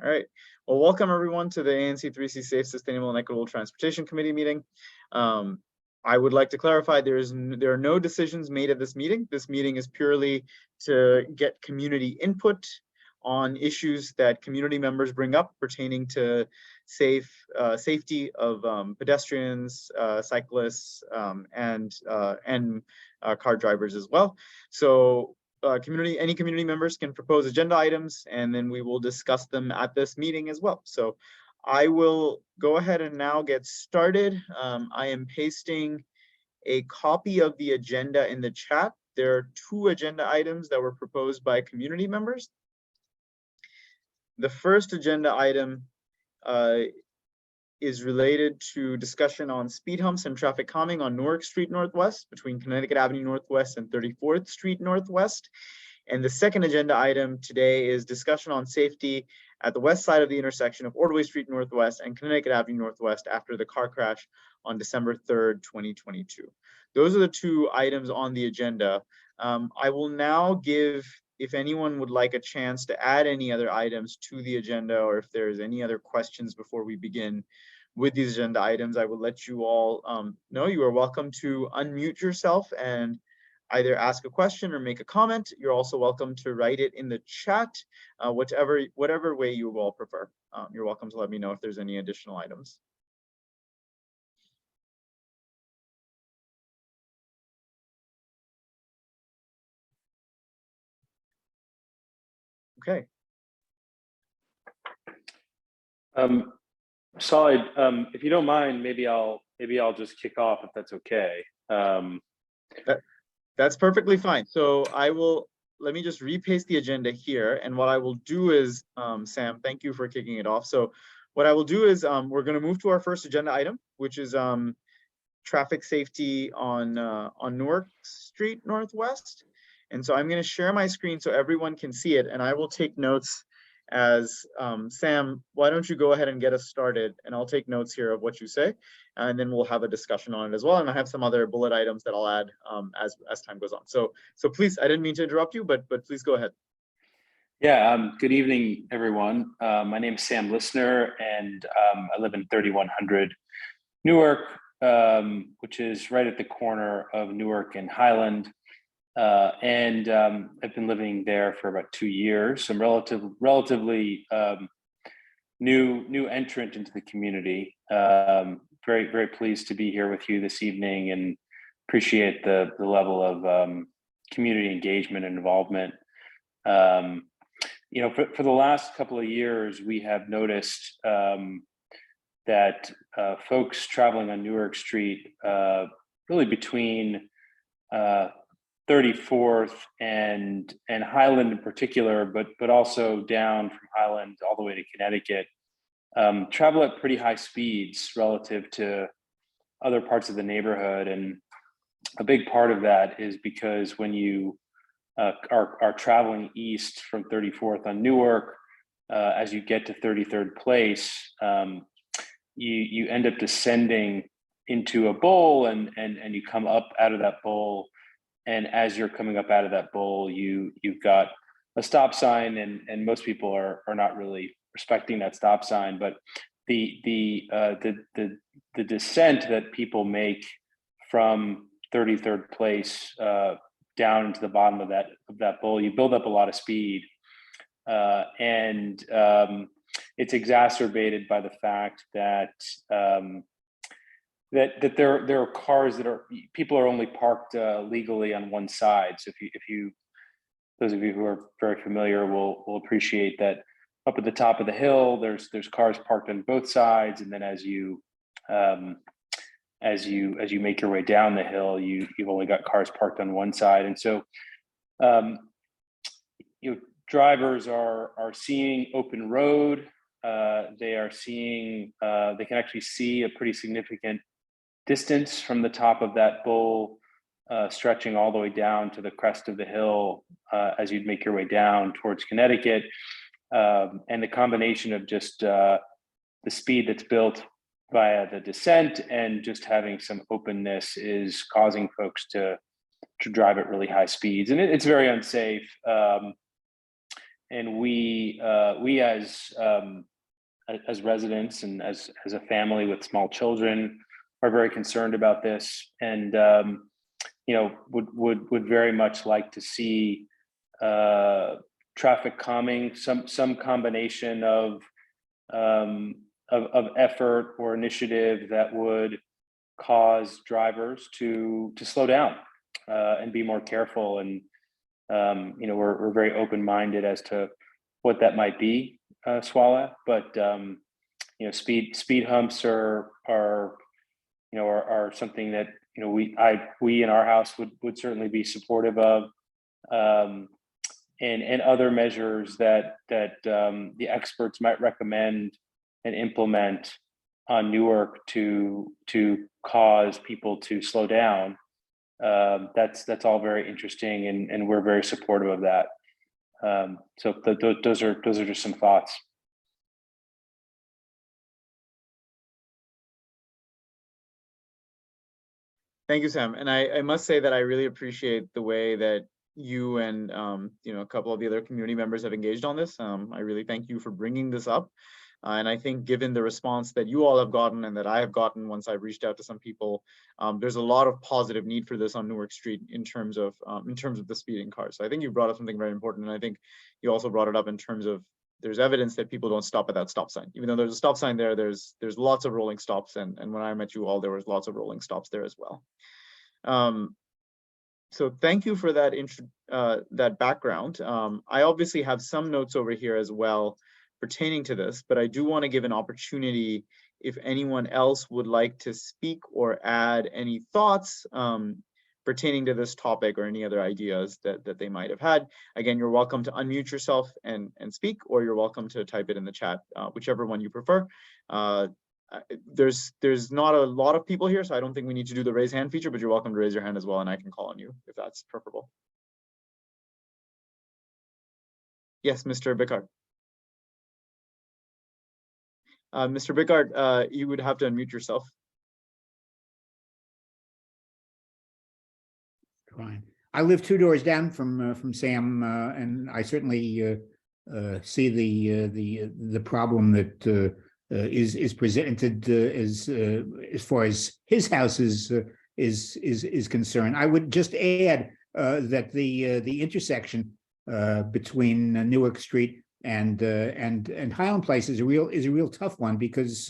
All right. Well, welcome everyone to the ANC3C Safe, Sustainable, and Equitable Transportation Committee meeting. I would like to clarify there are no decisions made at this meeting. This meeting is purely to get community input on issues that community members bring up pertaining to safety of pedestrians, cyclists, and car drivers as well. So any community members can propose agenda items, and then we will discuss them at this meeting as well. So I will go ahead and now get started. I am pasting a copy of the agenda in the chat. There are two agenda items that were proposed by community members. The first agenda item is related to discussion on speed humps and traffic calming on Newark Street Northwest between Connecticut Avenue Northwest and 34th Street Northwest. And the second agenda item today is discussion on safety at the west side of the intersection of Ordway Street Northwest and Connecticut Avenue Northwest after the car crash on December 3rd, 2022. Those are the two items on the agenda. I will now give, if anyone would like a chance to add any other items to the agenda, or if there's any other questions before we begin with these agenda items, I will let you all know. You are welcome to unmute yourself and either ask a question or make a comment. You're also welcome to write it in the chat, whatever way you all prefer. You're welcome to let me know if there's any additional items. Okay. Solid. If you don't mind, maybe I'll just kick off if that's okay. That's perfectly fine. So let me just repaste the agenda here. And what I will do is, Sam, thank you for kicking it off. So what I will do is we're going to move to our first agenda item, which is traffic safety on Newark Street Northwest. And so I'm going to share my screen so everyone can see it, and I will take notes as Sam, why don't you go ahead and get us started, and I'll take notes here of what you say, and then we'll have a discussion on it as well. And I have some other bullet items that I'll add as time goes on. So please, I didn't mean to interrupt you, but please go ahead. Yeah, good evening, everyone. My name is Sam Listener, and I live in 3100 Newark, which is right at the corner of Newark and Highland. And I've been living there for about 2 years. I'm relatively new entrant into the community. Very pleased to be here with you this evening, and appreciate the level of community engagement and involvement. You know, for the last couple of years, we have noticed that folks traveling on Newark Street, really between 34th and Highland in particular, but also down from Highland all the way to Connecticut, travel at pretty high speeds relative to other parts of the neighborhood. And a big part of that is because when you are traveling east from 34th on Newark, as you get to 33rd Place, you end up descending into a bowl, and you come up out of that bowl. And as you're coming up out of that bowl, you've got a stop sign, and most people are not really respecting that stop sign. But the descent that people make from 33rd Place down into the bottom of that bowl, you build up a lot of speed, and it's exacerbated by the fact that that there are cars people are only parked legally on one side. So if you those of you who are very familiar will appreciate that up at the top of the hill, there's cars parked on both sides, and then as you make your way down the hill, you've only got cars parked on one side. And so drivers are seeing open road. They are seeing they can actually see a pretty significant distance from the top of that bowl, stretching all the way down to the crest of the hill as you'd make your way down towards Connecticut. And the combination of just the speed that's built via the descent and just having some openness is causing folks to drive at really high speeds. And it's very unsafe. we as residents and as a family with small children are very concerned about this, and would very much like to see traffic calming, some combination of effort or initiative that would cause drivers to slow down and be more careful. And we're very open-minded as to what that might be, Swala. But speed humps are something that we in our house would certainly be supportive of, and other measures that the experts might recommend and implement on Newark to cause people to slow down. That's all very interesting, and we're very supportive of that. So those are just some thoughts. Thank you, Sam. And I must say that I really appreciate the way that you and a couple of the other community members have engaged on this. I really thank you for bringing this up. And I think given the response that you all have gotten and that I have gotten once I've reached out to some people, there's a lot of positive need for this on Newark Street in terms of the speeding cars. So I think you brought up something very important. And I think you also brought it up in terms of there's evidence that people don't stop at that stop sign. Even though there's a stop sign there, there's lots of rolling stops. And when I met you all, there was lots of rolling stops there as well. So thank you for that that background. I obviously have some notes over here as well pertaining to this, but I do want to give an opportunity if anyone else would like to speak or add any thoughts pertaining to this topic or any other ideas that they might have had. Again, you're welcome to unmute yourself and speak, or you're welcome to type it in the chat, whichever one you prefer. There's not a lot of people here, so I don't think we need to do the raise hand feature, but you're welcome to raise your hand as well, and I can call on you if that's preferable. Yes, Mr. Bickard. Mr. Bickard, you would have to unmute yourself. Fine. I live 2 doors down from Sam, and I certainly see the problem that is presented as far as his house is concerned. I would just add that the intersection between Newark Street and Highland Place is a real tough one, because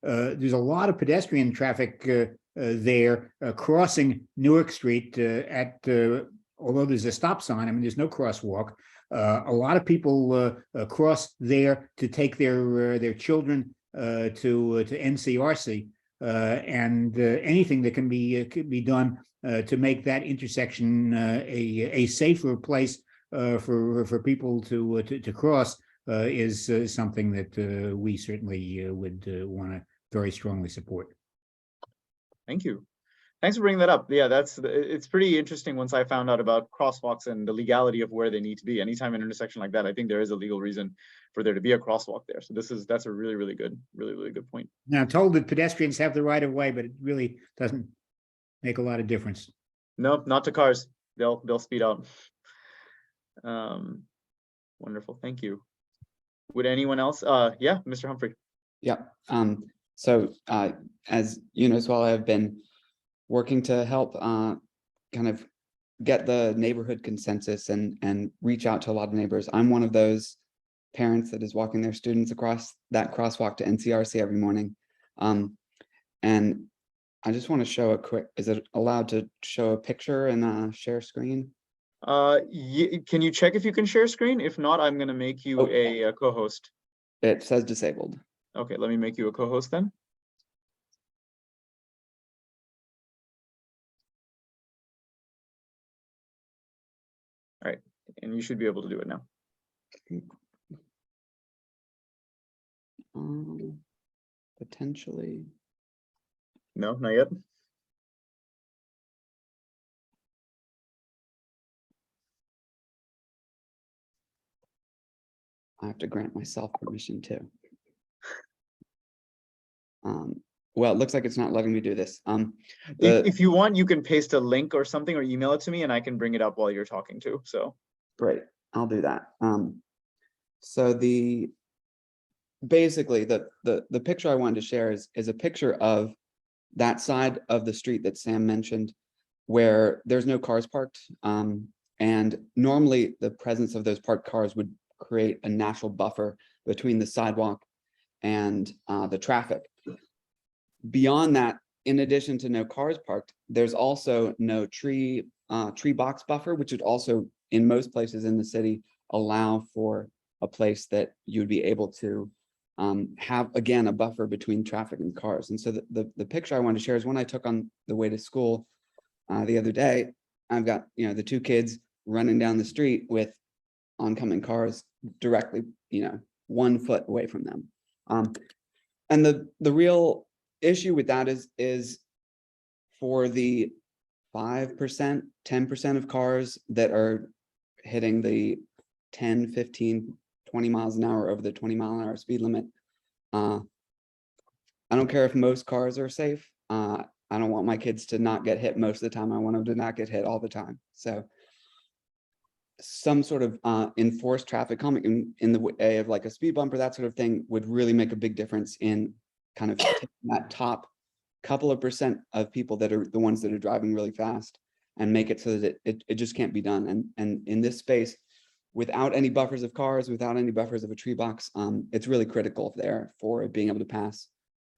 there's a lot of pedestrian traffic there crossing Newark Street although there's a stop sign. I mean, there's no crosswalk. A lot of people cross there to take their children to NCRC, and anything that can be done to make that intersection a safer place for people to cross is something that we certainly would want to very strongly support. Thank you. Thanks for bringing that up. Yeah, it's pretty interesting once I found out about crosswalks and the legality of where they need to be. Anytime an intersection like that, I think there is a legal reason for there to be a crosswalk there. So that's a really good point. Now, I'm told that pedestrians have the right of way, but it really doesn't make a lot of difference. No, not to cars. They'll speed out. Wonderful. Thank you. Would anyone else? Yeah, Mr. Humphrey. Yeah. So as you know, Swala, I've been working to help kind of get the neighborhood consensus and reach out to a lot of neighbors. I'm one of those parents that is walking their students across that crosswalk to NCRC every morning. And I just want to show a quick, is it allowed to show a picture and share screen? Can you check if you can share screen? If not, I'm going to make you a co-host. It says disabled. Okay, let me make you a co-host then. All right, and you should be able to do it now. Potentially. No, not yet. I have to grant myself permission too. Well, it looks like it's not letting me do this. If you want, you can paste a link or something or email it to me and I can bring it up while you're talking too. So great, I'll do that. So basically the picture I wanted to share is a picture of that side of the street that Sam mentioned, where there's no cars parked. And normally the presence of those parked cars would create a natural buffer between the sidewalk and the traffic. Beyond that, in addition to no cars parked, there's also no tree box buffer, which would also, in most places in the city, allow for a place that you'd be able to have, again, a buffer between traffic and cars. And so the picture I wanted to share is one I took on the way to school the other day. I've got, the two kids running down the street with oncoming cars directly, 1 foot away from them. And the real issue with that is for the 5%, 10% of cars that are hitting the 10, 15, 20 miles an hour over the 20-mile-an-hour speed limit. I don't care if most cars are safe. I don't want my kids to not get hit most of the time. I want them to not get hit all the time. So some sort of enforced traffic calming in the way of like a speed bumper, that sort of thing, would really make a big difference in kind of taking that top couple of percent of people that are the ones that are driving really fast and make it so that it just can't be done. And in this space, without any buffers of cars, without any buffers of a tree box, it's really critical there for being able to pass.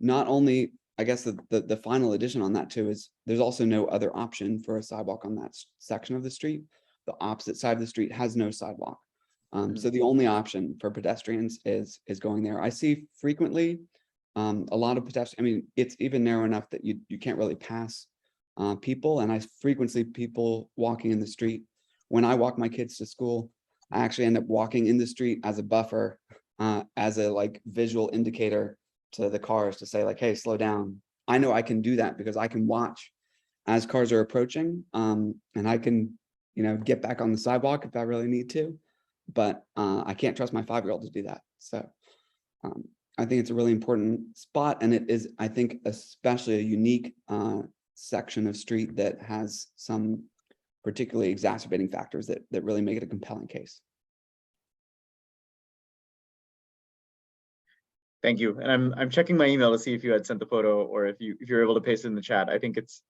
Not only, I guess the final addition on that too is there's also no other option for a sidewalk on that section of the street. The opposite side of the street has no sidewalk. So the only option for pedestrians is going there. I see frequently a lot of pedestrians. I mean, it's even narrow enough that you can't really pass people. And I frequently people walking in the street. When I walk my kids to school, I actually end up walking in the street as a buffer, as a like visual indicator to the cars to say like, hey, slow down. I know I can do that because I can watch as cars are approaching, and I can, get back on the sidewalk if I really need to, but I can't trust my 5-year-old to do that. So I think it's a really important spot, and it is, I think, especially a unique section of street that has some particularly exacerbating factors that really make it a compelling case. Thank you. And I'm checking my email to see if you had sent the photo or if you're able to paste it in the chat. I think it's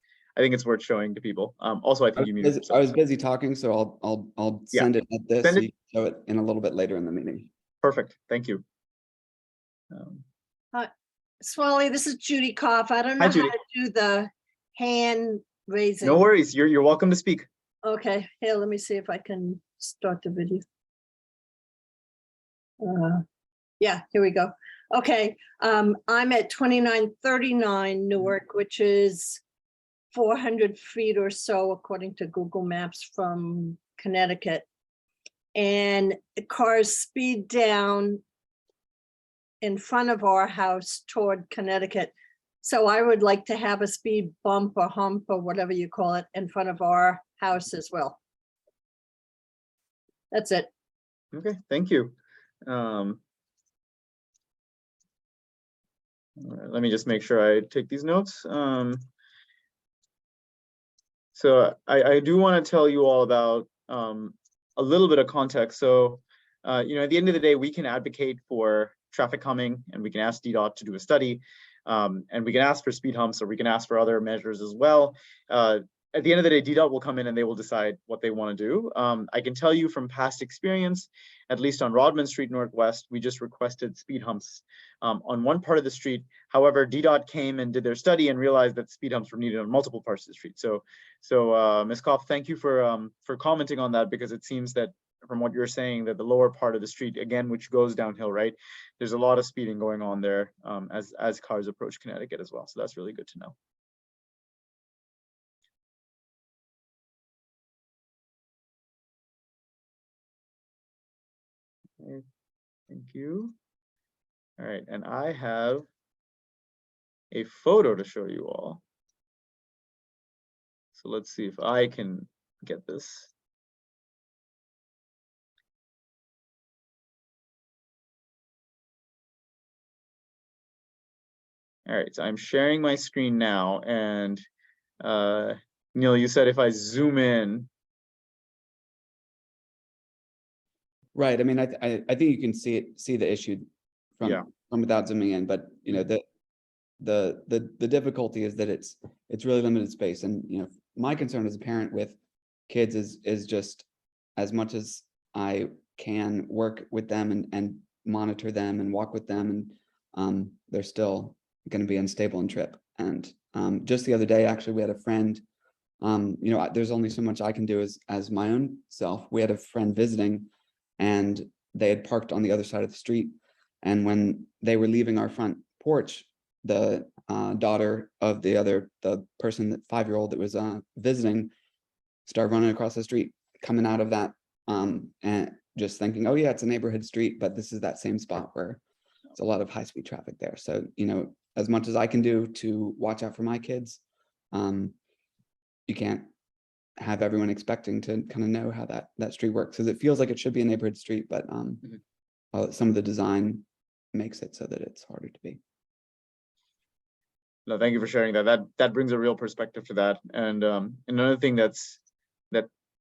worth showing to people. Also, I think you muted yourself. I was busy talking, so I'll send it at this. Send it. So you can show it in a little bit later in the meeting. Perfect. Thank you. Swally, this is Judy Koff. I don't know Hi, how Judy. to do the hand raising. No worries. You're welcome to speak. Okay, here, let me see if I can start the video. Yeah, here we go. Okay, I'm at 2939 Newark, which is 400 feet or so, according to Google Maps, from Connecticut. And the cars speed down in front of our house toward Connecticut. So I would like to have a speed bump or hump or whatever you call it in front of our house as well. That's it. Okay, thank you. All right, let me just make sure I take these notes. So I do want to tell you all about a little bit of context. So, at the end of the day, we can advocate for traffic calming, and we can ask DDOT to do a study, and we can ask for speed humps, or we can ask for other measures as well. At the end of the day, DDOT will come in and they will decide what they want to do. I can tell you from past experience, at least on Rodman Street Northwest, we just requested speed humps on one part of the street. However, DDOT came and did their study and realized that speed humps were needed on multiple parts of the street. So Ms. Koff, thank you for commenting on that, because it seems that from what you're saying that the lower part of the street, again, which goes downhill, right? There's a lot of speeding going on there as cars approach Connecticut as well. So that's really good to know. Okay, thank you. All right, and I have a photo to show you all. So let's see if I can get this. All right, so I'm sharing my screen now, and Neil, you said if I zoom in, Right. I mean, I think you can see the issue Yeah. from without zooming in, but you know, the difficulty is that it's really limited space. And you know, my concern as a parent with kids is just as much as I can work with them and monitor them and walk with them, and they're still going to be unstable and trip. And just the other day, actually, we had a friend. You know, there's only so much I can do as my own self. We had a friend visiting, and they had parked on the other side of the street. And when they were leaving our front porch, the daughter of the person, that 5-year-old that was visiting, started running across the street, coming out of that, and just thinking, oh yeah, it's a neighborhood street, but this is that same spot where there's a lot of high-speed traffic there. So, you know, as much as I can do to watch out for my kids, you can't have everyone expecting to kind of know how that street works, because it feels like it should be a neighborhood street, but some of the design makes it so that it's harder to be. No, thank you for sharing that. That brings a real perspective to that. And another thing that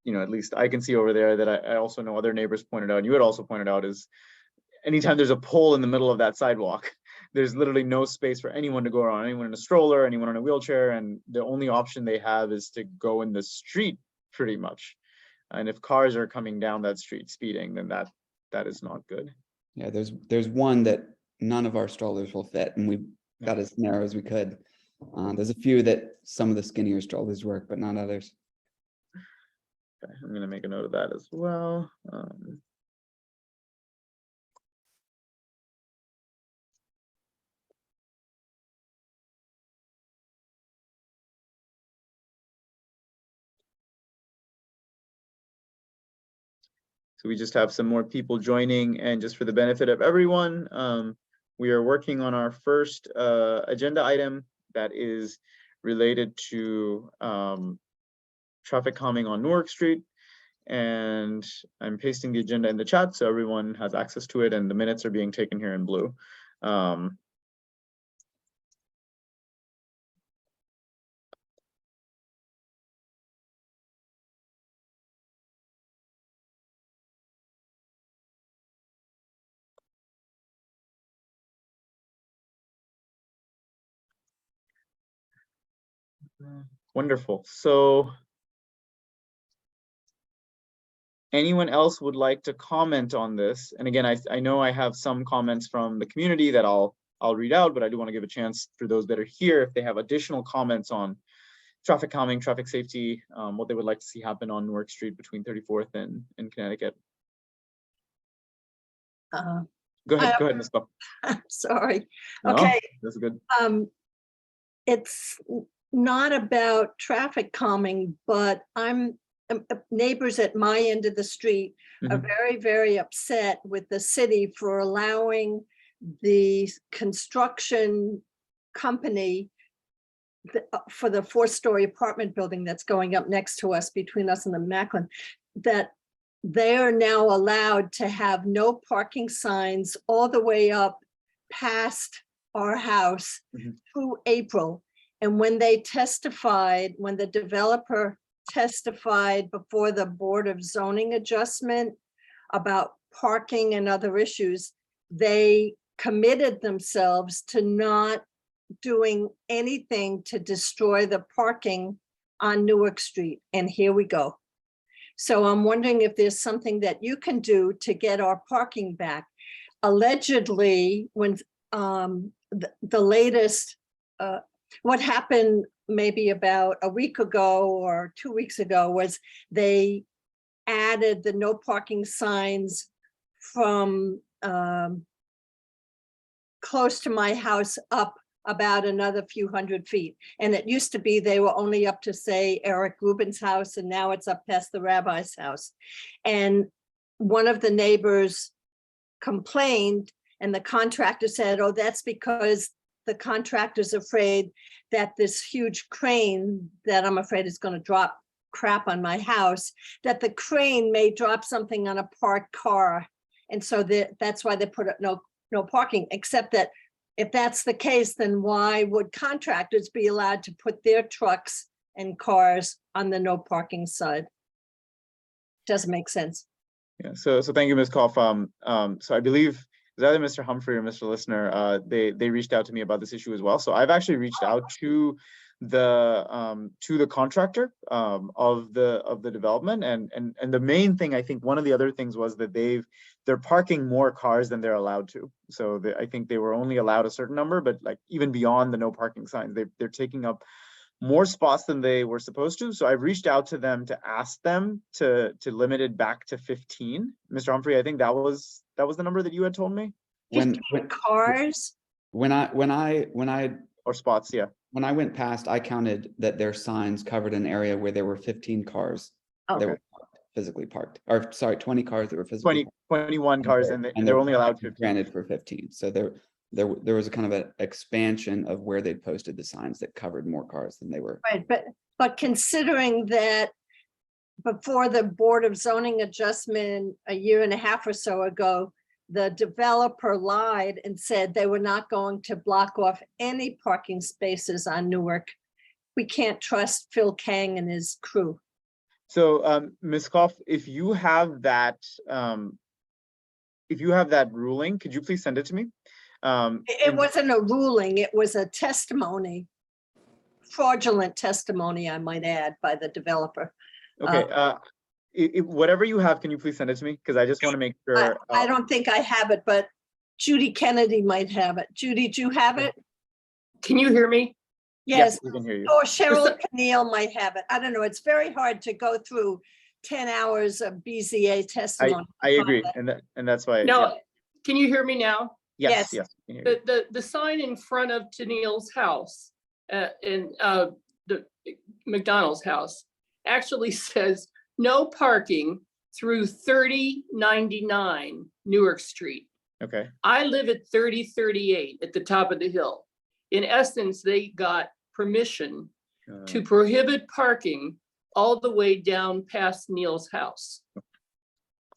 you know, at least I can see over there, that I also know other neighbors pointed out, and you had also pointed out, is anytime there's a pole in the middle of that sidewalk, there's literally no space for anyone to go around, anyone in a stroller, anyone in a wheelchair, and the only option they have is to go in the street, pretty much. And if cars are coming down that street speeding, then that is not good. Yeah, there's one that none of our strollers will fit, and we've got as narrow as we could. There's a few that some of the skinnier strollers work, but not others. Okay, I'm gonna make a note of that as well. So we just have some more people joining, and just for the benefit of everyone, we are working on our first agenda item that is related to traffic calming on Newark Street. And I'm pasting the agenda in the chat so everyone has access to it, and the minutes are being taken here in blue. Wonderful. So anyone else would like to comment on this? And again, I know I have some comments from the community that I'll read out, but I do want to give a chance for those that are here, if they have additional comments on traffic calming, traffic safety, what they would like to see happen on Newark Street between 34th and Connecticut. Go ahead, Ms. Buck. Sorry. No, Okay. that's good. It's not about traffic calming, but neighbors at my end of the street are very, very upset with the city for allowing the construction company for the 4-story apartment building that's going up next to us, between us and the Macklin, that they are now allowed to have no parking signs all the way up past our house through April. And when they testified, when the developer testified before the Board of Zoning Adjustment about parking and other issues, they committed themselves to not doing anything to destroy the parking on Newark Street. And here we go. So I'm wondering if there's something that you can do to get our parking back. Allegedly, when the latest, what happened maybe about a week ago or 2 weeks ago, was they added the no parking signs from close to my house up about another few hundred feet. And it used to be they were only up to, say, Eric Rubin's house, and now it's up past the rabbi's house. And one of the neighbors complained, and the contractor said, oh, that's because the contractor's afraid that this huge crane that I'm afraid is going to drop crap on my house, that the crane may drop something on a parked car. And so that's why they put up no parking, except that if that's the case, then why would contractors be allowed to put their trucks and cars on the no parking side? Doesn't make sense. Yeah, so thank you, Ms. Koff. So I believe it was either Mr. Humphrey or Mr. Listener, they reached out to me about this issue as well. So I've actually reached out to the contractor of the development, and the main thing, I think one of the other things was that they're parking more cars than they're allowed to. So I think they were only allowed a certain number, but like even beyond the no parking signs, they're taking up more spots than they were supposed to. So I've reached out to them to ask them to limit it back to 15. Mr. Humphrey, I think that was the number that you had told me, When 15 cars? when I or spots. Yeah. when I went past, I counted that their signs covered an area where there were 15 cars that Okay. were physically parked, or sorry, 20 cars that were physically 21 cars, and they're only allowed 15. granted for 15. So there was a kind of an expansion of where they'd posted the signs that covered more cars than they were. Right, but considering that before the Board of Zoning Adjustment a year and a half or so ago, the developer lied and said they were not going to block off any parking spaces on Newark. We can't trust Phil Kang and his crew. So, Ms. Koff, if you have that ruling, could you please send it to me? It And- wasn't a ruling, it was a testimony, fraudulent testimony, I might add, by the developer. Okay, whatever you have, can you please send it to me? Because I just want to make sure. I don't think I have it, but Judy Kennedy might have it. Judy, do you have it? Can you hear me? Yes, we can hear you. or Cheryl Keneal might have it. I don't know. It's very hard to go through 10 hours of BZA testimony. I agree, and that's why. No, can you hear me now? Yes, yes. I can hear you. The sign in front of Tennille's house, in the McDonald's house, actually says no parking through 3099 Newark Street. Okay, I live at 3038 at the top of the hill. In essence, they got permission to prohibit parking all the way down past Neil's house.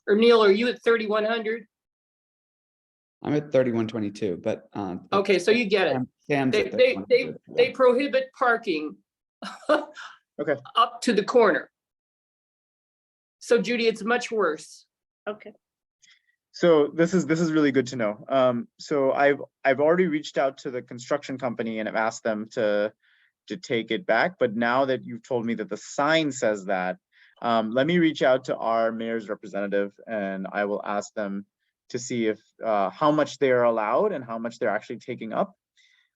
Or Neil, are you at 3100? I'm at 3122, but Okay, so you get it. Sam's at They 3122, yeah. prohibit parking Okay. up to the corner. So Judy, it's much worse. Okay. so this is really good to know. So I've already reached out to the construction company and have asked them to take it back. But now that you've told me that the sign says that, let me reach out to our mayor's representative and I will ask them to see if how much they are allowed and how much they're actually taking up.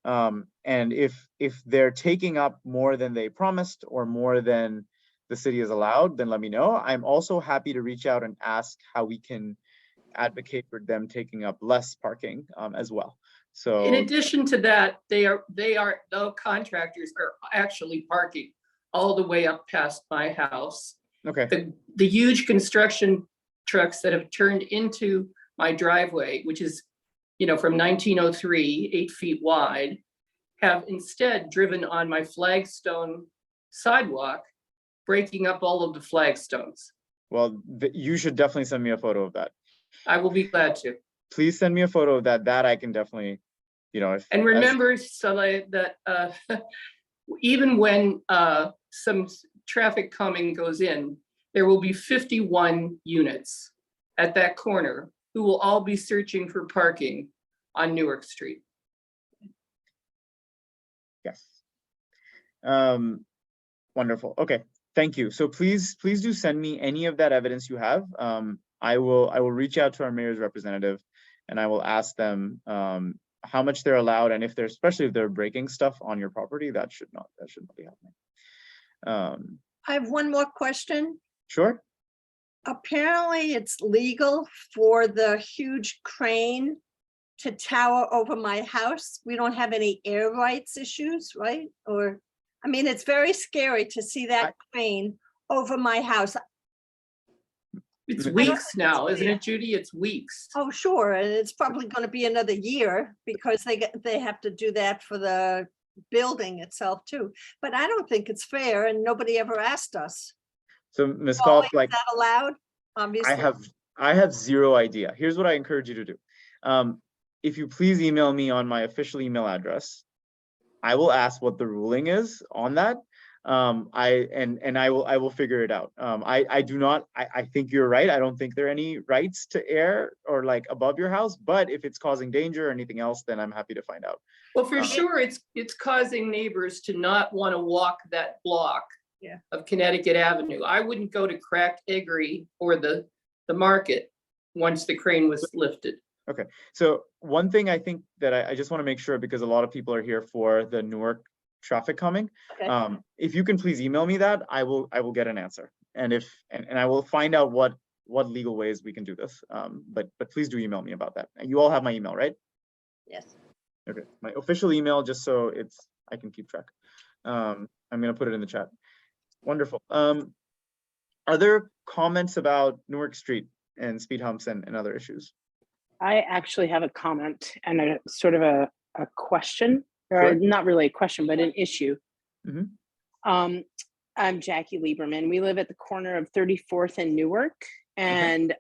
And if they're taking up more than they promised or more than the city is allowed, then let me know. I'm also happy to reach out and ask how we can advocate for them taking up less parking as well. So In addition to that, the contractors are actually parking all the way up past my house. okay, The huge construction trucks that have turned into my driveway, which is, from 1903, 8 feet wide, have instead driven on my flagstone sidewalk, breaking up all of the flagstones. well, you should definitely send me a photo of that. I will be glad to. Please send me a photo of that. That I can definitely, if. And remember, Saleh, that even when some traffic calming goes in, there will be 51 units at that corner who will all be searching for parking on Newark Street. Yes. Wonderful. Okay, thank you. So please do send me any of that evidence you have. I will reach out to our mayor's representative and I will ask them how much they're allowed, and especially if they're breaking stuff on your property, that should not be happening. I have one more question. Sure. Apparently it's legal for the huge crane to tower over my house. We don't have any air rights issues, right? It's very scary to see that crane over my house. It's I don't weeks think now, it's isn't clear. it, Judy? It's weeks. Oh, sure, and it's probably going to be another year because they have to do that for the building itself too. But I don't think it's fair, and nobody ever asked us. So Ms. Oh, Koff, is like that allowed? Obviously. I have zero idea. Here's what I encourage you to do. If you please email me on my official email address, I will ask what the ruling is on that. I will figure it out. I think you're right. I don't think there are any rights to air or like above your house, but if it's causing danger or anything else, then I'm happy to find out. Well, for sure, it's causing neighbors to not want to walk that block of Connecticut Avenue. I wouldn't go to Cracked Eggery or the market once the crane was lifted. Okay, so one thing I think that I just want to make sure, because a lot of people are here for the Newark traffic calming. Okay. If you can please email me that, I will get an answer. And I will find out what legal ways we can do this. But please do email me about that. And you all have my email, right? Yes. Okay, my official email, just so I can keep track. I'm gonna put it in the chat. Wonderful. Are there comments about Newark Street and speed humps and other issues? I actually have a comment and a sort of a question, or Sure. not really a question, but an issue. Mhm. I'm Jackie Lieberman. We live at the corner of 34th and Newark. And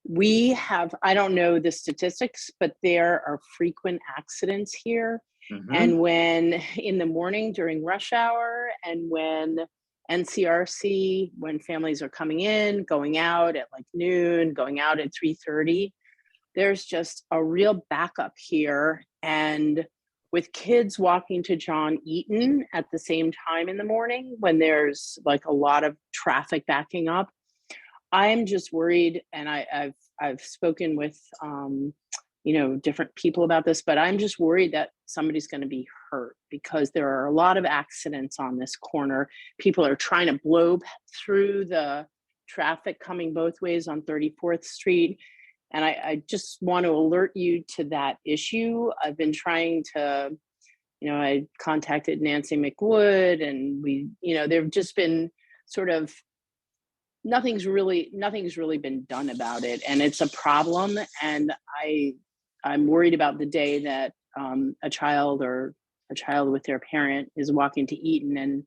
we have, I don't know the statistics, but there are frequent accidents here. And when in the morning during rush hour, and when NCRC, when families are coming in, going out at like noon, going out at 3:30, there's just a real backup here. And with kids walking to John Eaton at the same time in the morning, when there's like a lot of traffic backing up, I'm just worried. And I've spoken with different people about this, but I'm just worried that somebody's going to be hurt, because there are a lot of accidents on this corner. People are trying to blow through the traffic coming both ways on 34th Street. And I just want to alert you to that issue. I've been trying to, I contacted Nancy McWood, and there've just been sort of, nothing's really been done about it. And it's a problem. And I'm worried about the day that a child with their parent is walking to Eaton and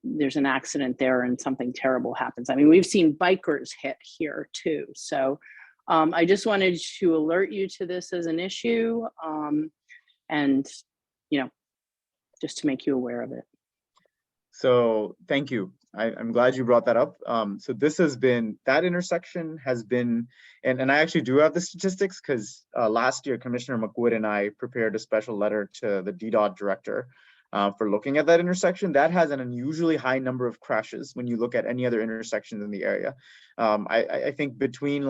there's an accident there and something terrible happens. I mean, we've seen bikers hit here too. So I just wanted to alert you to this as an issue, and just to make you aware of it. So thank you. I'm glad you brought that up. So that intersection has been, and I actually do have the statistics, because last year Commissioner McWood and I prepared a special letter to the DDOT director for looking at that intersection. That has an unusually high number of crashes when you look at any other intersections in the area. I think between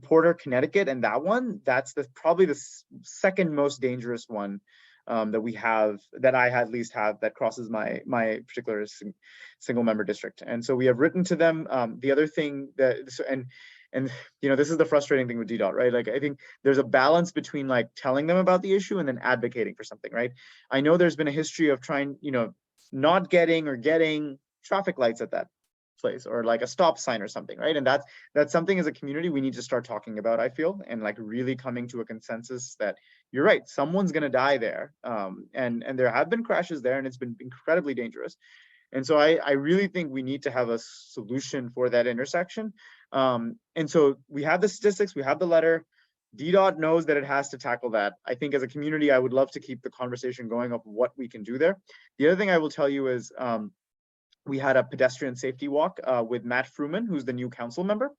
Porter, Connecticut, and that one, that's probably the second most dangerous one that we have, that I at least have, that crosses my particular single member district. And so we have written to them. The other thing and this is the frustrating thing with DDOT, right? Like, I think there's a balance between like telling them about the issue and then advocating for something, right? I know there's been a history of trying, not getting or getting traffic lights at that place, or like a stop sign or something, right? And that's something as a community we need to start talking about, I feel, and like really coming to a consensus that you're right, someone's going to die there. And there have been crashes there, and it's been incredibly dangerous. And so I really think we need to have a solution for that intersection. And so we have the statistics, we have the letter. DDOT knows that it has to tackle that. I think as a community, I would love to keep the conversation going of what we can do there. The other thing I will tell you is we had a pedestrian safety walk with Matt Fruman, who's the new council member.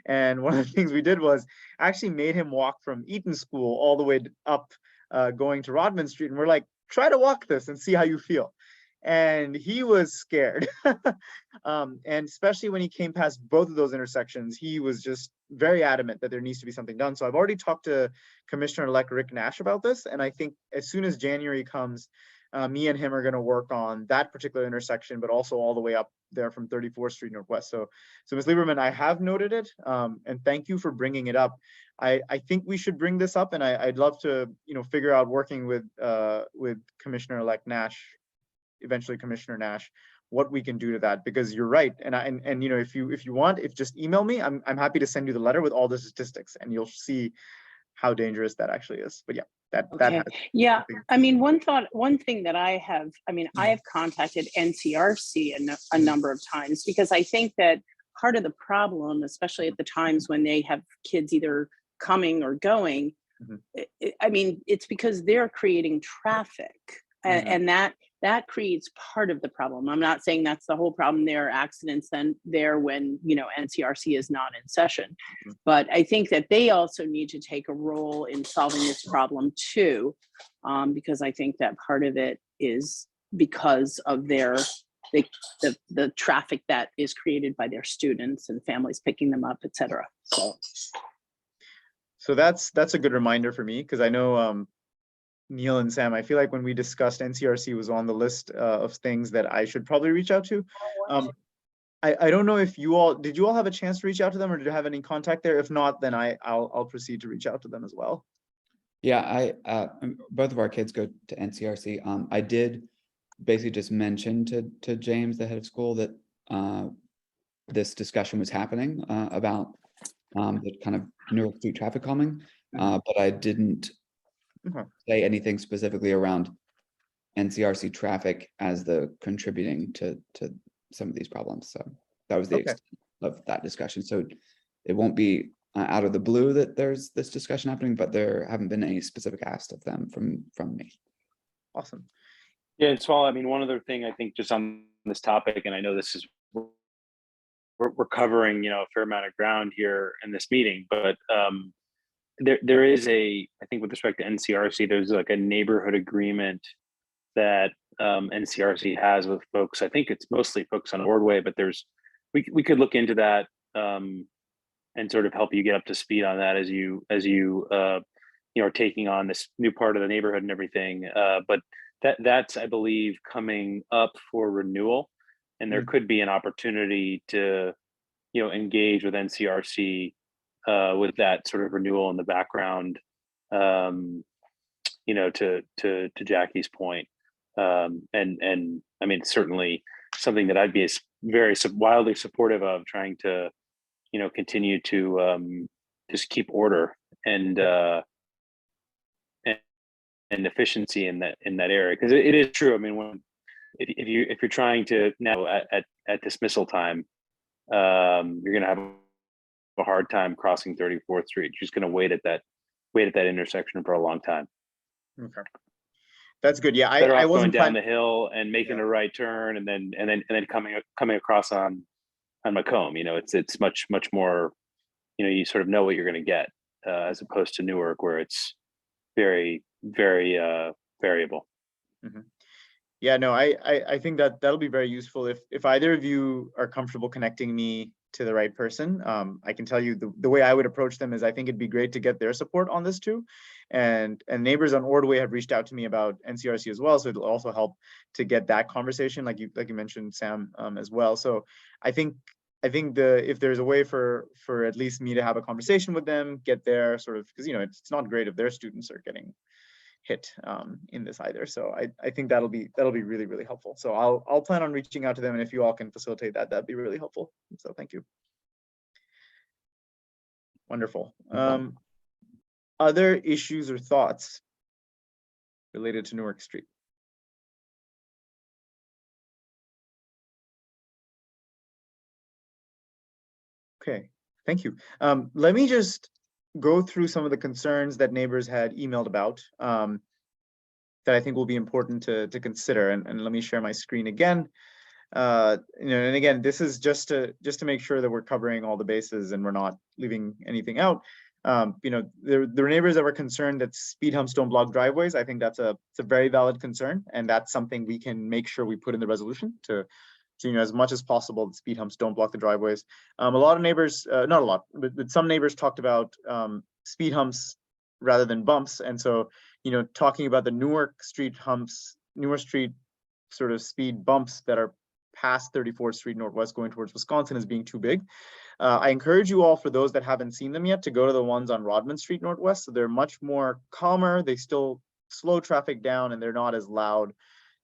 And one of the things we did was actually made him walk from Eaton School all the way up going to Rodman Street. And we're like, try to walk this and see how you feel. And he was scared. And especially when he came past both of those intersections, he was just very adamant that there needs to be something done. So I've already talked to Commissioner-elect Rick Nash about this. And I think as soon as January comes, me and him are going to work on that particular intersection, but also all the way up there from 34th Street Northwest. So Ms. Lieberman, I have noted it, and thank you for bringing it up. I think we should bring this up, and I'd love to, figure out working with Commissioner-elect Nash, eventually Commissioner Nash, what we can do to that, because you're right. And if you want, just email me. I'm happy to send you the letter with all the statistics, and you'll see how dangerous that actually is. But yeah, I mean, one thing that I have contacted NCRC a number of times, because I think that part of the problem, especially at the times when they have kids either coming or going, it's because they're creating traffic. And that that creates part of the problem. I'm not saying that's the whole problem. There are accidents then there when, you know, NCRC is not in session. But I think that they also need to take a role in solving this problem too, because I think that part of it is because of the traffic that is created by their students and families picking them up, et cetera. So that's a good reminder for me, because I know Neil and Sam, I feel like when we discussed NCRC was on the list of things that I should probably reach out to. I don't know if did you all have a chance to reach out to them, or did you have any contact there? If not, then I'll proceed to reach out to them as well. Yeah, both of our kids go to NCRC. I did basically just mention to James, the head of school, that this discussion was happening about the kind of Newark Street traffic calming, but I didn't say anything specifically around NCRC traffic as the contributing to some of these problems. So that was the extent of that discussion. So it won't be out of the blue that there's this discussion happening, but there haven't been any specific ask of them from me. Awesome. Yeah, and so I mean, one other thing I think just on this topic, and I know this is we're covering, you know, a fair amount of ground here in this meeting, but there is I think with respect to NCRC, there's like a neighborhood agreement that NCRC has with folks. I think it's mostly folks on Ordway, but we could look into that and sort of help you get up to speed on that as you you know, are taking on this new part of the neighborhood and everything. But that's, I believe, coming up for renewal, and there could be an opportunity to, you know, engage with NCRC with that sort of renewal in the background. You know, to Jackie's point, and I mean, certainly something that I'd be very wildly supportive of, trying to, you know, continue to just keep order and efficiency in that area, because it is true. I mean, if you're trying to now at dismissal time, you're going to have a hard time crossing 34th Street. You're just going to wait at that intersection for a long time. Okay, that's good. Yeah, Better I off wasn't going down the hill and making a right turn, and then coming across on Macomb. You know, it's much more, you know, you sort of know what you're going to get, as opposed to Newark, where it's very variable. Yeah, no, I think that'll be very useful. If either of you are comfortable connecting me to the right person, I can tell you the way I would approach them is, I think it'd be great to get their support on this too. And neighbors on Ordway have reached out to me about NCRC as well, so it'll also help to get that conversation, like you mentioned, Sam, as well. So I think if there's a way for at least me to have a conversation with them, get their sort of, because, you know, it's not great if their students are getting hit in this either. So I think that'll be really, really helpful. So I'll plan on reaching out to them, and if you all can facilitate that, that'd be really helpful. So thank you. Wonderful. Other issues or thoughts related to Newark Street? Okay, thank you. Let me just go through some of the concerns that neighbors had emailed about that I think will be important to consider. And let me share my screen again. You know, and again, this is just to make sure that we're covering all the bases and we're not leaving anything out. You know, there were neighbors that were concerned that speed humps don't block driveways. I think it's a very valid concern, and that's something we can make sure we put in the resolution to you know, as much as possible, the speed humps don't block the driveways. A lot of neighbors, not a lot, but some neighbors talked about speed humps rather than bumps. And so, you know, talking about the Newark Street humps, Newark Street sort of speed bumps that are past 34th Street Northwest going towards Wisconsin as being too big. I encourage you all, for those that haven't seen them yet, to go to the ones on Rodman Street Northwest. So they're much more calmer. They still slow traffic down, and they're not as loud.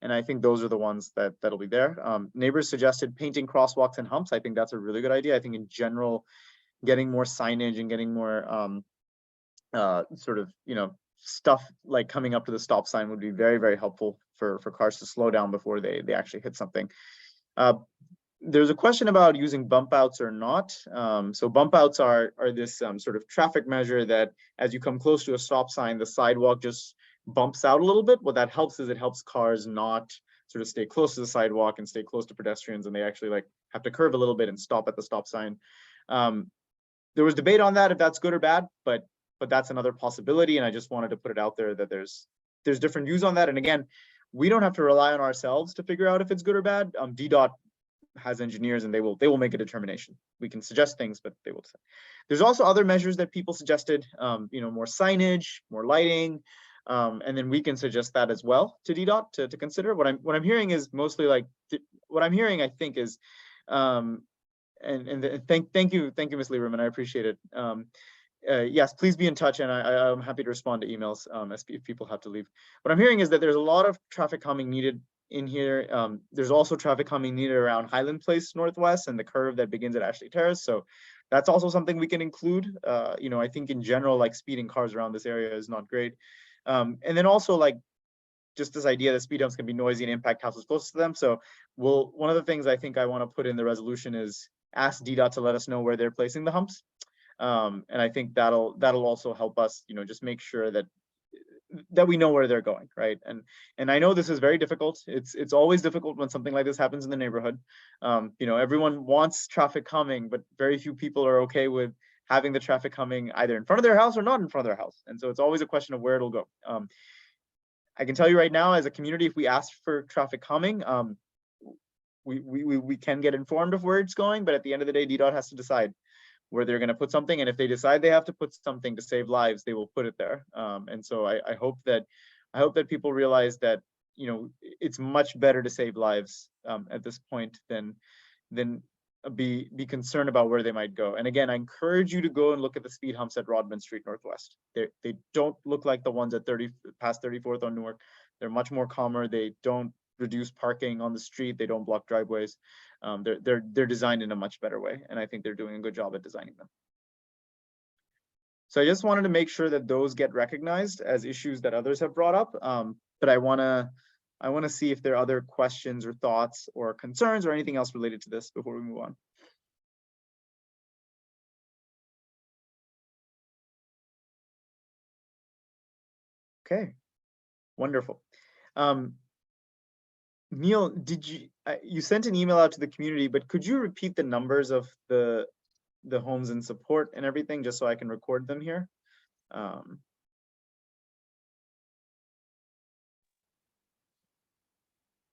And I think those are the ones that'll be there. Neighbors suggested painting crosswalks and humps. I think that's a really good idea. I think in general, getting more signage and getting more sort of, you know, stuff like coming up to the stop sign would be very, very helpful for cars to slow down before they actually hit something. There's a question about using bump outs or not. So bump outs are this sort of traffic measure that as you come close to a stop sign, the sidewalk just bumps out a little bit. What that helps is it helps cars not sort of stay close to the sidewalk and stay close to pedestrians, and they actually like have to curve a little bit and stop at the stop sign. There was debate on that, if that's good or bad, but that's another possibility. And I just wanted to put it out there that there's different views on that. And again, we don't have to rely on ourselves to figure out if it's good or bad. DDOT has engineers and they will make a determination. We can suggest things, but they will decide. There's also other measures that people suggested, more signage, more lighting, and then we can suggest that as well to DDOT to consider. What I'm hearing is mostly like, what I'm hearing, I think, is and thank you, Ms. Lieberman. I appreciate it. Yes, please be in touch, and I'm happy to respond to emails if people have to leave. What I'm hearing is that there's a lot of traffic calming needed in here. There's also traffic calming needed around Highland Place Northwest and the curve that begins at Ashley Terrace. So that's also something we can include. I think in general, like speeding cars around this area is not great. And then also like just this idea that speed humps can be noisy and impact houses close to them. So one of the things I think I want to put in the resolution is ask DDOT to let us know where they're placing the humps. And I think that'll also help us, just make sure that we know where they're going, right? And I know this is very difficult. It's always difficult when something like this happens in the neighborhood. Everyone wants traffic coming, but very few people are okay with having the traffic coming either in front of their house or not in front of their house. And so it's always a question of where it'll go. I can tell you right now, as a community, if we ask for traffic coming, we can get informed of where it's going, but at the end of the day, DDOT has to decide where they're going to put something. And if they decide they have to put something to save lives, they will put it there. And so I hope that people realize that, it's much better to save lives at this point than be concerned about where they might go. And again, I encourage you to go and look at the speed humps at Rodman Street Northwest. They don't look like the ones at past 34th on Newark. They're much more calmer. They don't reduce parking on the street. They don't block driveways. They're designed in a much better way, and I think they're doing a good job at designing them. So I just wanted to make sure that those get recognized as issues that others have brought up. But I want to see if there are other questions or thoughts or concerns or anything else related to this before we move on. Okay, wonderful. Neil, did you sent an email out to the community, but could you repeat the numbers of the homes in support and everything, just so I can record them here?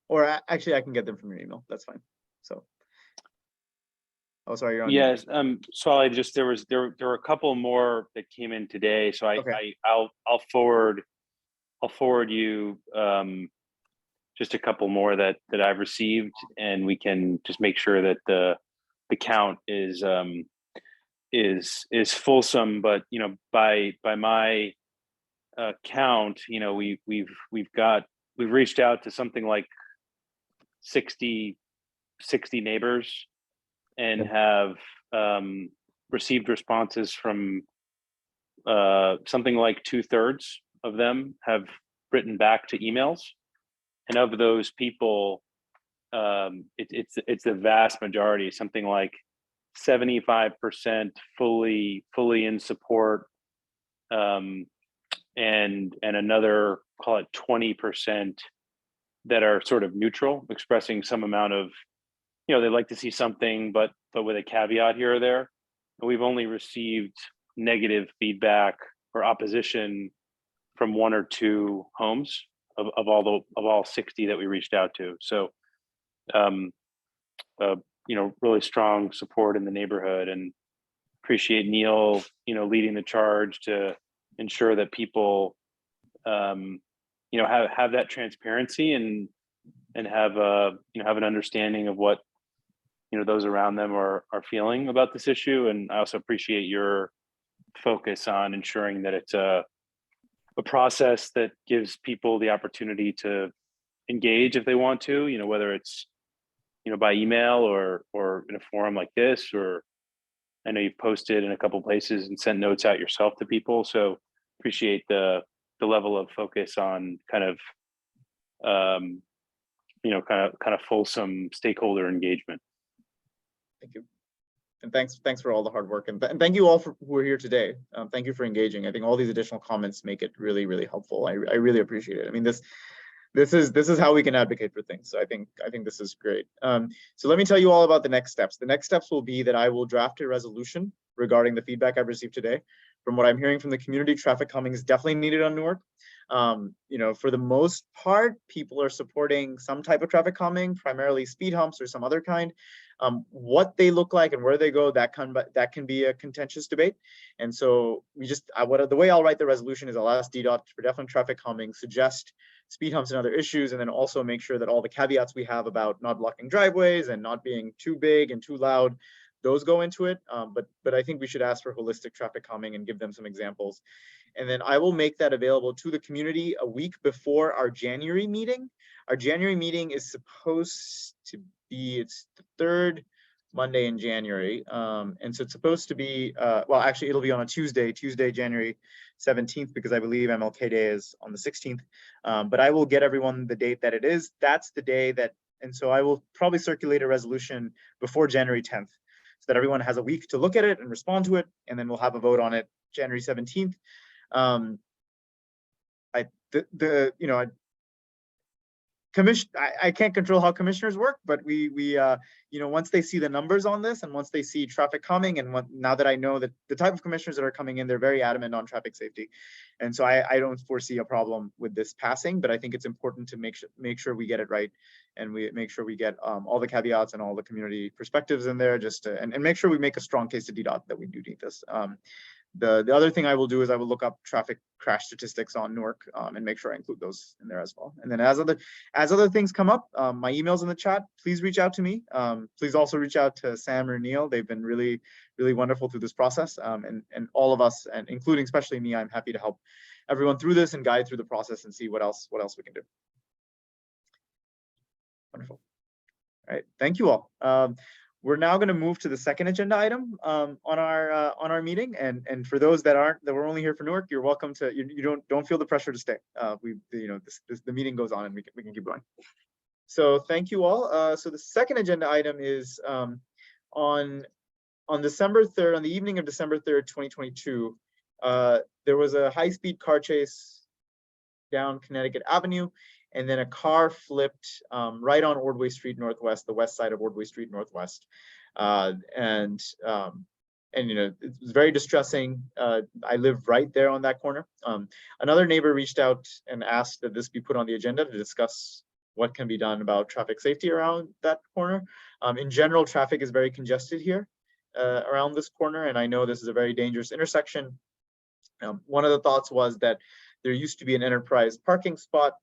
Or actually, I can get them from your email. That's fine. So, oh, sorry, you're on. Yes. So there were a couple more that came in today. So I'll forward you just a couple more that I've received, and we can just make sure that the count is fulsome. But by my count, we've reached out to something like 60 neighbors and have received responses from something like 2/3 of them have written back to emails. And of those people, it's the vast majority, something like 75% fully in support, and another, call it 20%, that are sort of neutral, expressing some amount of, they'd like to see something, but with a caveat here or there. And we've only received negative feedback or opposition from 1 or 2 homes of all 60 that we reached out to. So, really strong support in the neighborhood, and appreciate Neil, leading the charge to ensure that people, have that transparency and have an understanding of what, those around them are feeling about this issue. And I also appreciate your focus on ensuring that it's a process that gives people the opportunity to engage if they want to, whether it's, by email or in a forum like this, or I know you've posted in a couple places and sent notes out yourself to people. So appreciate the level of focus on kind of, kind of fulsome stakeholder engagement. Thank you. And thanks for all the hard work, and thank you all who are here today. Thank you for engaging. I think all these additional comments make it really, really helpful. I really appreciate it. I mean, this is how we can advocate for things. So I think this is great. So let me tell you all about the next steps. The next steps will be that I will draft a resolution regarding the feedback I've received today. From what I'm hearing from the community, traffic calming is definitely needed on Newark. You know, for the most part, people are supporting some type of traffic calming, primarily speed humps or some other kind. What they look like and where they go, that can be a contentious debate. And so we just, the way I'll write the resolution is I'll ask DDOT for definite traffic calming, suggest speed humps and other issues, and then also make sure that all the caveats we have about not blocking driveways and not being too big and too loud, those go into it. But I think we should ask for holistic traffic calming and give them some examples. And then I will make that available to the community a week before our January meeting. Our January meeting is supposed to be, it's the third Monday in January. And so it's supposed to be, well, actually it'll be on a Tuesday, January 17th, because I believe MLK Day is on the 16th. But I will get everyone the date that it is. That's the day that, and so I will probably circulate a resolution before January 10th so that everyone has a week to look at it and respond to it. And then we'll have a vote on it January 17th. I can't control how commissioners work, but we you know, once they see the numbers on this and once they see traffic calming, and now that I know that the type of commissioners that are coming in, they're very adamant on traffic safety. And so I don't foresee a problem with this passing, but I think it's important to make sure we get it right. And we make sure we get all the caveats and all the community perspectives in there, just to, and make sure we make a strong case to DDOT that we do need this. The other thing I will do is I will look up traffic crash statistics on Newark and make sure I include those in there as well. And then as other things come up, my email's in the chat, please reach out to me. Please also reach out to Sam or Neil. They've been really, really wonderful through this process. And all of us, and including especially me, I'm happy to help everyone through this and guide through the process and see what else we can do. Wonderful. All right, thank you all. We're now going to move to the second agenda item on our meeting, and for those that were only here for Newark, you're welcome to. You don't feel the pressure to stay. The meeting goes on, and we can keep going. So thank you all. So the second agenda item is on December 3rd, on the evening of December 3rd, 2022. There was a high-speed car chase down Connecticut Avenue. And then a car flipped right on Ordway Street Northwest, the west side of Ordway Street Northwest. And you know, it was very distressing. I live right there on that corner. Another neighbor reached out and asked that this be put on the agenda to discuss what can be done about traffic safety around that corner. In general, traffic is very congested here around this corner, and I know this is a very dangerous intersection. One of the thoughts was that there used to be an enterprise parking spot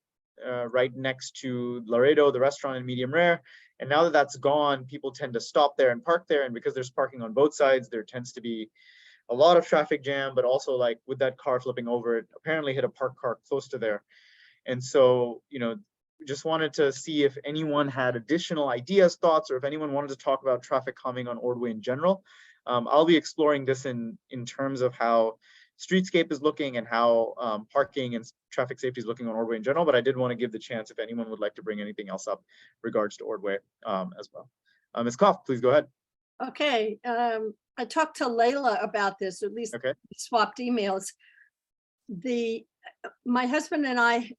right next to Laredo, the restaurant in Medium Rare. And now that that's gone, people tend to stop there and park there. And because there's parking on both sides, there tends to be a lot of traffic jam, but also like with that car flipping over, it apparently hit a parked car close to there. And so, you know, just wanted to see if anyone had additional ideas, thoughts, or if anyone wanted to talk about traffic calming on Ordway in general. I'll be exploring this in terms of how streetscape is looking and how parking and traffic safety is looking on Ordway in general, but I did want to give the chance if anyone would like to bring anything else up regards to Ordway as well. Ms. Koff, please go ahead. Okay, I talked to Layla about this, at least Okay. swapped emails. My husband and I,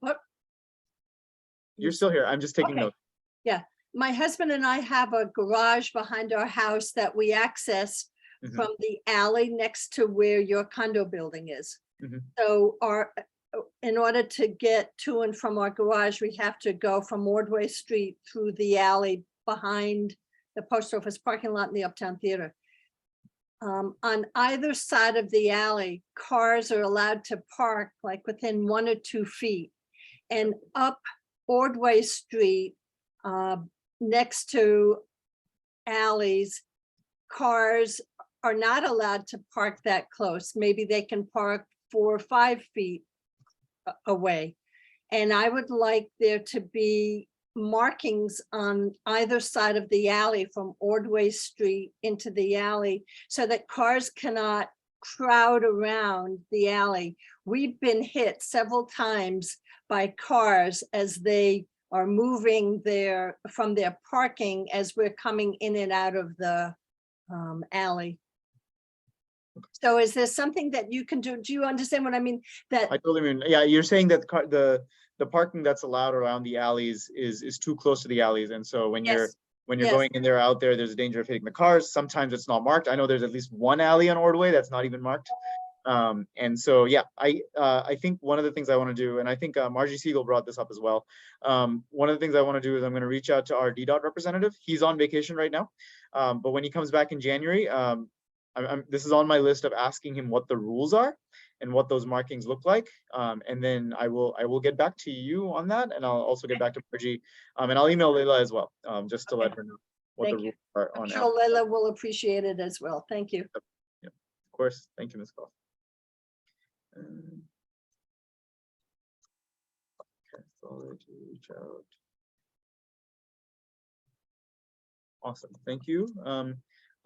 You're still here. I'm just taking Okay. notes. Yeah, my husband and I have a garage behind our house that we access from the alley next to where your condo building is. So in order to get to and from our garage, we have to go from Ordway Street through the alley behind the post office parking lot in the Uptown Theater. On either side of the alley, cars are allowed to park like within 1 or 2 feet. And up Ordway Street, next to alleys, cars are not allowed to park that close. Maybe they can park 4 or 5 feet away. And I would like there to be markings on either side of the alley from Ordway Street into the alley so that cars cannot crowd around the alley. We've been hit several times by cars as they are moving from their parking as we're coming in and out of the alley. So is there something that you can do? Do you understand what I mean? That, I totally mean, yeah, you're saying that the parking that's allowed around the alleys is too close to the alleys. And so when you're yes, When you're yes. going in there, out there, there's a danger of hitting the cars. Sometimes it's not marked. I know there's at least one alley on Ordway that's not even marked. And so, yeah, I think one of the things I want to do, and I think Margie Siegel brought this up as well. One of the things I want to do is I'm going to reach out to our DDOT representative. He's on vacation right now. But when he comes back in January, this is on my list of asking him what the rules are and what those markings look like. And then I will get back to you on that. And I'll also get back to Margie. And I'll email Leila as well, just to let her know what the Thank you. rules are I'm on sure Leila will appreciate it as well. Thank you. Of course. Thank you, Ms. Goff. Okay, so let's reach out. Awesome, thank you.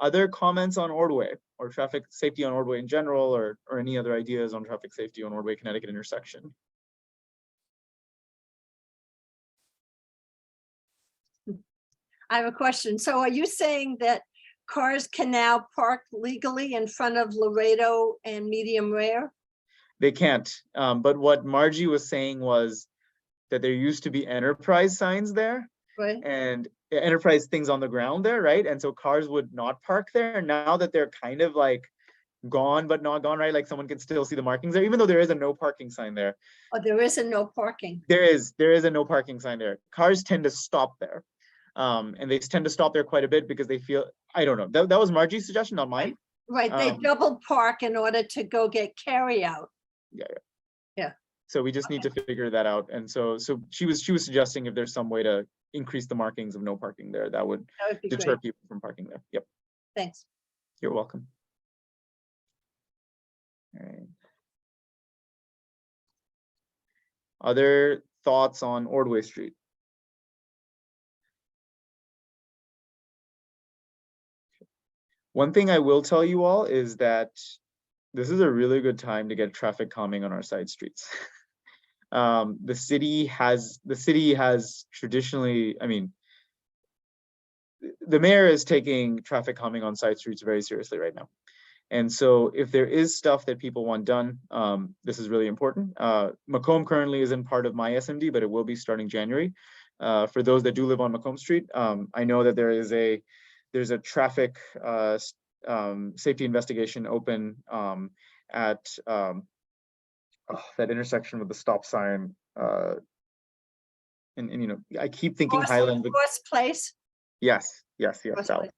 Other comments on Ordway or traffic safety on Ordway in general, or any other ideas on traffic safety on Ordway Connecticut intersection? I have a question. So are you saying that cars can now park legally in front of Laredo and Medium Rare? They can't, but what Margie was saying was that there used to be enterprise signs there Right? and enterprise things on the ground there, right? And so cars would not park there. And now that they're kind of like gone, but not gone, right? Like someone can still see the markings there, even though there is a no parking sign there. Oh, there is a no parking. There is a no parking sign there. Cars tend to stop there. And they tend to stop there quite a bit because they feel, I don't know, that was Margie's suggestion, not mine. Right, they double park in order to go get carry out. Yeah. So we just need to figure that out. And so she was suggesting if there's some way to increase the markings of no parking there, that would be deter great. people from parking there. Yep. Thanks. You're welcome. All right. Other thoughts on Ordway Street? One thing I will tell you all is that this is a really good time to get traffic calming on our side streets. The city has traditionally, I mean, the mayor is taking traffic calming on side streets very seriously right now. And so if there is stuff that people want done, this is really important. Macomb currently isn't part of my SMD, but it will be starting January. For those that do live on Macomb Street, I know that there's a traffic safety investigation open at that intersection with the stop sign. And you know, I keep thinking Highland. Horse Place. Yes, Horse that one. Place.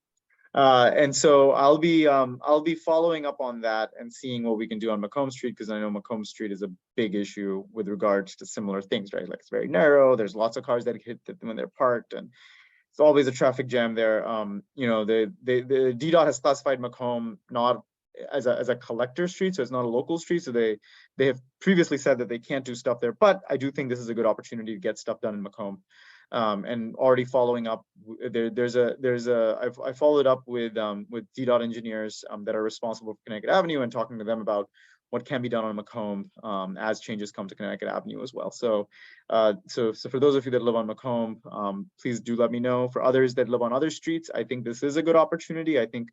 And so I'll be following up on that and seeing what we can do on Macomb Street, because I know Macomb Street is a big issue with regards to similar things, right? Like it's very narrow. There's lots of cars that hit them when they're parked, and it's always a traffic jam there. You know, the DDOT has classified Macomb not as a collector street, so it's not a local street. So they have previously said that they can't do stuff there, but I do think this is a good opportunity to get stuff done in Macomb. And already following up, I followed up with DDOT engineers that are responsible for Connecticut Avenue and talking to them about what can be done on Macomb as changes come to Connecticut Avenue as well. So, so for those of you that live on Macomb, please do let me know. For others that live on other streets, I think this is a good opportunity. I think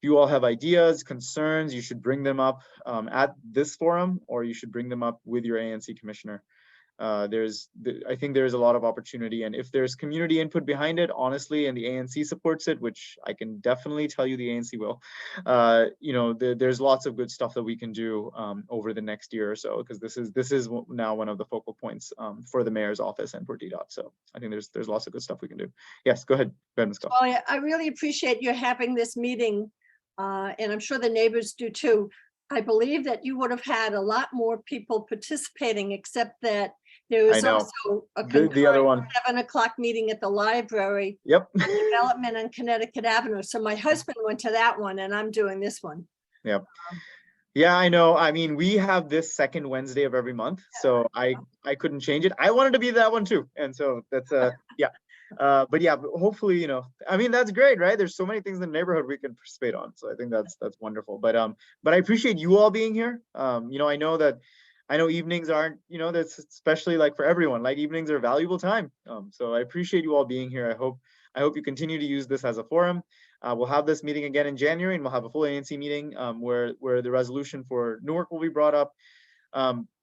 if you all have ideas, concerns, you should bring them up at this forum, or you should bring them up with your ANC commissioner. I think there's a lot of opportunity, and if there's community input behind it, honestly, and the ANC supports it, which I can definitely tell you the ANC will, you know, there's lots of good stuff that we can do over the next year or so, because this is now one of the focal points for the mayor's office and for DDOT. So I think there's lots of good stuff we can do. Yes, go ahead, Ms. Goff. Well, I really appreciate you having this meeting, and I'm sure the neighbors do too. I believe that you would have had a lot more people participating, except that there was also a the other one 7 o'clock meeting at the library. Yep. On development on Connecticut Avenue. So my husband went to that one, and I'm doing this one. Yep. Yeah, I know. I mean, we have this second Wednesday of every month, so I couldn't change it. I wanted to be that one too, and so that's yeah. But yeah, hopefully, you know, I mean, that's great, right? There's so many things in the neighborhood we can participate on, so I think that's wonderful. But I appreciate you all being here. You know, I know evenings aren't, you know, that's especially like for everyone, like evenings are valuable time. So I appreciate you all being here. I hope you continue to use this as a forum. We'll have this meeting again in January, and we'll have a full ANC meeting where the resolution for Newark will be brought up.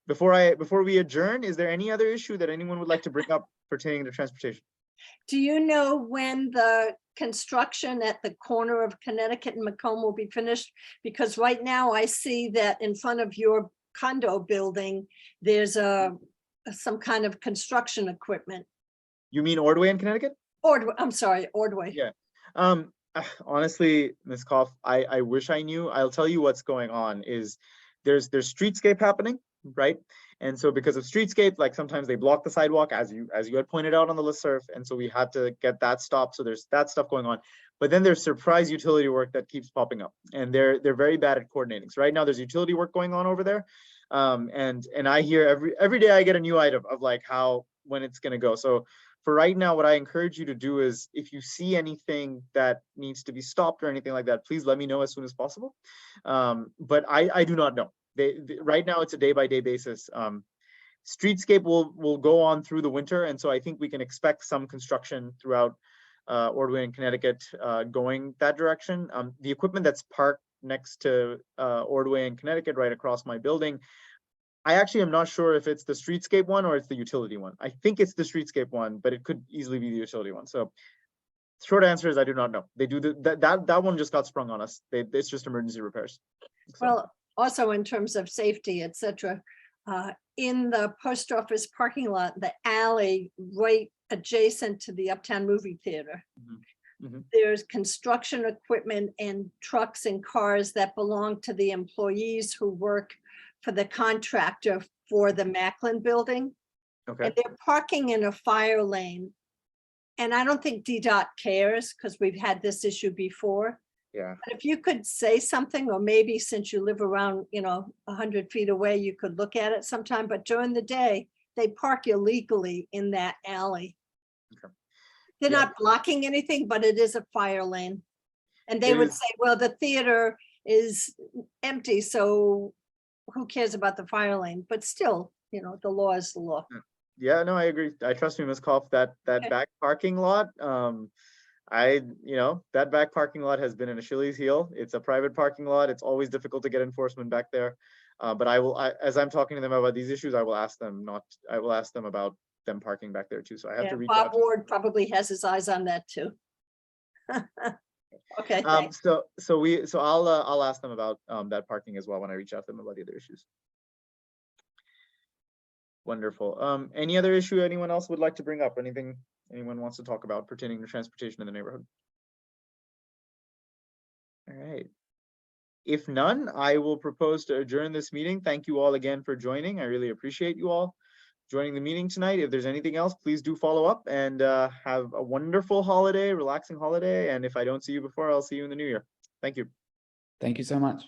Before we adjourn, is there any other issue that anyone would like to bring up pertaining to transportation? Do you know when the construction at the corner of Connecticut and Macomb will be finished? Because right now I see that in front of your condo building, there's some kind of construction equipment. You mean Ordway in Connecticut? I'm sorry, Ordway. Yeah. Honestly, Ms. Koff, I wish I knew. I'll tell you what's going on is there's streetscape happening, right? And so because of streetscape, like sometimes they block the sidewalk, as you had pointed out on the listserv, and so we had to get that stopped. So there's that stuff going on. But then there's surprise utility work that keeps popping up, and they're very bad at coordinating. So right now there's utility work going on over there, and I hear every day I get a new item of like when it's going to go. So for right now, what I encourage you to do is if you see anything that needs to be stopped or anything like that, please let me know as soon as possible. But I do not know. Right now it's a day-by-day basis. Streetscape will go on through the winter, and so I think we can expect some construction throughout Ordway and Connecticut going that direction. The equipment that's parked next to Ordway and Connecticut right across my building, I actually am not sure if it's the streetscape one or it's the utility one. I think it's the streetscape one, but it could easily be the utility one. So short answer is I do not know. They do that one just got sprung on us. It's just emergency repairs. So. Well, also in terms of safety, etc. In the post office parking lot, the alley right adjacent to the Uptown Movie Theater, there's construction equipment and trucks and cars that belong to the employees who work for the contractor for the Macklin building. Okay. And they're parking in a fire lane. And I don't think DDOT cares because we've had this issue before. Yeah. But if you could say something, or maybe since you live around, 100 feet away, you could look at it sometime, but during the day, they park illegally in that alley. Okay. They're Yeah. not blocking anything, but it is a fire lane. And they It would is- say, well, the theater is empty, so who cares about the fire lane? But still, the law is the law. Yeah, no, I agree. I trust me, Ms. Koff, that Okay. back parking lot, that back parking lot has been an Achilles heel. It's a private parking lot. It's always difficult to get enforcement back there. But as I'm talking to them about these issues, I will ask them about them parking back there too. So I have Yeah, to reach Bob out. to- Ward probably has his eyes on that too. Okay, thanks. So I'll ask them about that parking as well when I reach out to them about the other issues. Wonderful. Any other issue anyone else would like to bring up? Anything anyone wants to talk about pertaining to transportation in the neighborhood? All right. If none, I will propose to adjourn this meeting. Thank you all again for joining. I really appreciate you all joining the meeting tonight. If there's anything else, please do follow up, and have a wonderful holiday, relaxing holiday. And if I don't see you before, I'll see you in the new year. Thank you. Thank you so much.